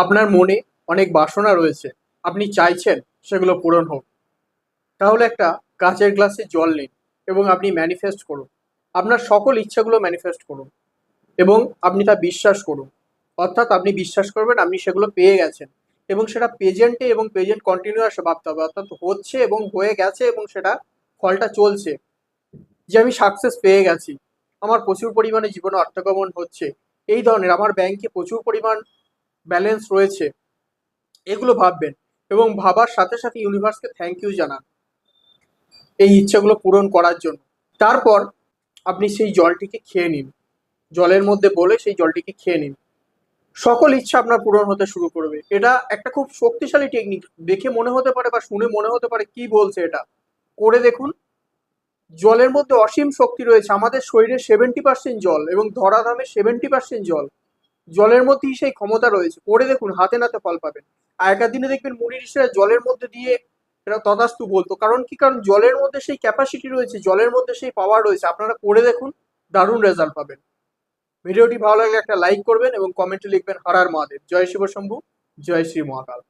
আপনার মনে অনেক বাসনা রয়েছে, আপনি চাইছেন সেগুলো পূরণ হোক। তাহলে একটা কাঁচের গ্লাসে জল নিন এবং আপনি ম্যানিফেস্ট করুন। আপনার সকল ইচ্ছাগুলো ম্যানিফেস্ট করুন এবং আপনি তা বিশ্বাস করুন। অর্থাৎ আপনি বিশ্বাস করবেন আপনি সেগুলো পেয়ে গেছেন এবং সেটা প্রেজেন্টে এবং প্রেজেন্ট কন্টিনিউয়াসে ভাবতে হবে। অর্থাৎ হচ্ছে এবং হয়ে গেছে এবং সেটা ফলটা চলছে। যে আমি সাকসেস পেয়ে গেছি, আমার প্রচুর পরিমাণে জীবনে অর্থগমন হচ্ছে, এই ধরনের আমার ব্যাংকে প্রচুর পরিমাণ ব্যালেন্স রয়েছে, এগুলো ভাববেন এবং ভাবার সাথে সাথে ইউনিভার্সকে থ্যাংক ইউ জানান এই ইচ্ছাগুলো পূরণ করার জন্য। তারপর আপনি সেই জলটিকে খেয়ে নিন, জলের মধ্যে বলে সেই জলটিকে খেয়ে নিন। সকল ইচ্ছা আপনার পূরণ হতে শুরু করবে। এটা একটা খুব শক্তিশালী টেকনিক। দেখে মনে হতে পারে বা শুনে মনে হতে পারে কি বলছে এটা, করে দেখুন। জলের মধ্যে অসীম শক্তি রয়েছে। আমাদের শরীরে 70% জল এবং ধরাধামে 70% জল। জলের মধ্যেই সেই ক্ষমতা রয়েছে। করে দেখুন, হাতে নাতে ফল পাবেন। আগেকার দিনে দেখবেন মুনি ঋষিরা জলের মধ্যে দিয়ে এরা তথাস্তু বলতো। কারণ কি? কারণ জলের মধ্যে সেই ক্যাপাসিটি রয়েছে, জলের মধ্যে সেই পাওয়ার রয়েছে। আপনারা করে দেখুন, দারুণ রেজাল্ট পাবেন। ভিডিওটি ভালো লাগলে একটা লাইক করবেন এবং কমেন্টে লিখবেন হর হর মহাদেব। জয় শিব শম্ভু, জয় শ্রী মহাকাল।